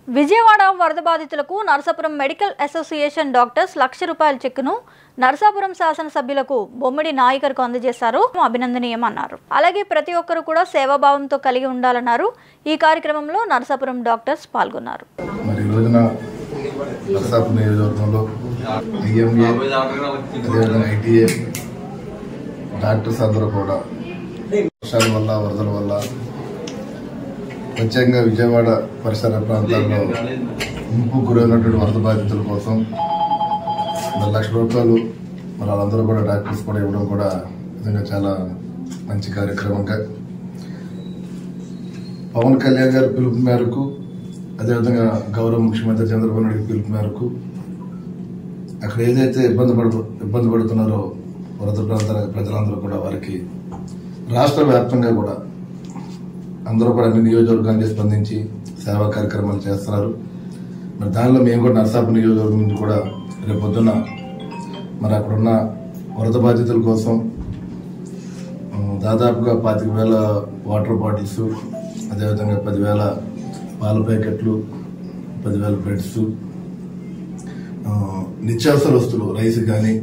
విజయవాడ వరద బాధితులకు Narasapuram medical association doctors ₹1,00,000 చెక్కును నరసాపురం శాసనసభ్యులకు బొమ్మిడి నాయకర్కు అందజేశారు. అభినందనీయమన్నారు. అలాగే ప్రతి ఒక్కరు కూడా సేవాభావంతో కలిగి ఉండాలన్నారు. ఈ కార్యక్రమంలో నరసాపురం డాక్టర్స్ పాల్గొన్నారు. వరదల వల్ల ప్రత్యేకంగా విజయవాడ పరిసర ప్రాంతాల్లో ముంపు గురైనటువంటి వరద బాధితుల కోసం ₹1,00,000 మరి వాళ్ళందరూ కూడా డాక్టర్స్ కూడా ఇవ్వడం కూడా నిజంగా చాలా మంచి కార్యక్రమంగా పవన్ కళ్యాణ్ గారి పిలుపు మేరకు అదేవిధంగా గౌరవ ముఖ్యమంత్రి చంద్రబాబు నాయుడు పిలుపు మేరకు అక్కడ ఏదైతే ఇబ్బంది పడుతున్నారో వరద ప్రాంతాల ప్రజలందరూ కూడా వారికి రాష్ట్ర వ్యాప్తంగా కూడా అందరూ కూడా అన్ని నియోజకవర్గానికి స్పందించి సేవా కార్యక్రమాలు చేస్తున్నారు. మరి దానిలో మేము కూడా నరసాపురం నియోజకవర్గం నుంచి కూడా రేపు పొద్దున్న మరి అక్కడున్న వరద బాధితుల కోసం దాదాపుగా 25,000 వాటర్ బాటిల్స్, అదేవిధంగా 10,000 పాల ప్యాకెట్లు, 10,000 బ్రెడ్స్, నిత్యావసర వస్తువులు రైస్ కానీ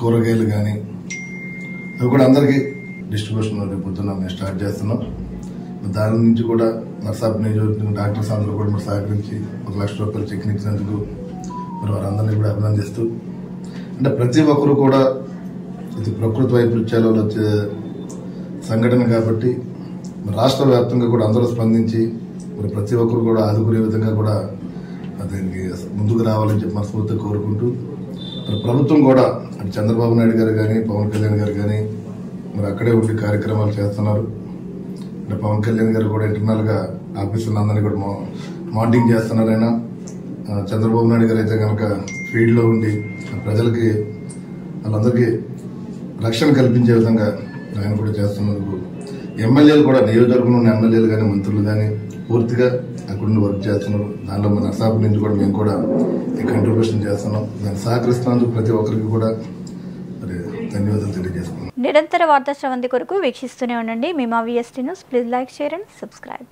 కూరగాయలు కానీ అవి కూడా అందరికీ డిస్ట్రిబ్యూషన్ రేపు పొద్దున్న మేము స్టార్ట్ చేస్తున్నాం. దాని నుంచి కూడా నరసాపురం నియోజకవర్గం డాక్టర్స్ అందరూ కూడా మరి సహకరించి ₹1,00,000 చెక్ ఇచ్చినందుకు మరి వారందరినీ కూడా అభినందిస్తూ, అంటే ప్రతి ఒక్కరు కూడా ఇది ప్రకృతి వైపరీత్యాల వల్ల వచ్చే సంఘటన కాబట్టి రాష్ట్ర వ్యాప్తంగా కూడా అందరూ స్పందించి మరి ప్రతి ఒక్కరు కూడా ఆదుకునే విధంగా కూడా దీనికి ముందుకు రావాలని చెప్పి మనస్ఫూర్తిగా కోరుకుంటూ, మరి ప్రభుత్వం కూడా అటు చంద్రబాబు నాయుడు గారు కానీ పవన్ కళ్యాణ్ గారు కానీ మరి అక్కడే ఉండి కార్యక్రమాలు చేస్తున్నారు. అంటే పవన్ కళ్యాణ్ గారు కూడా ఇంటర్నల్ గా ఆఫీసులు అందరినీ కూడా మానిటరింగ్ చేస్తున్నారు. ఆయన చంద్రబాబు నాయుడు గారు అయితే కనుక ఫీల్డ్ లో ఉండి ప్రజలకి వాళ్ళందరికీ రక్షణ కల్పించే విధంగా ఆయన కూడా చేస్తున్నందుకు ఎమ్మెల్యేలు కూడా నియోజకవర్గంలో ఉన్న ఎమ్మెల్యేలు కానీ మంత్రులు కానీ పూర్తిగా అక్కడ వర్క్ చేస్తున్నారు. దానిలో మన నరసాపురం నుంచి కూడా మేము కూడా ఈ కంట్రిబ్యూషన్ చేస్తున్నాం. దాన్ని సహకరిస్తున్నందుకు ప్రతి ఒక్కరికి కూడా ధన్యవాదాలు తెలియజేస్తున్నాం. నిరంతర వార్తా శ్రవంతి కొరకు వీక్షిస్తూనే ఉండండి. మీ మా VST news. Please like, share and subscribe.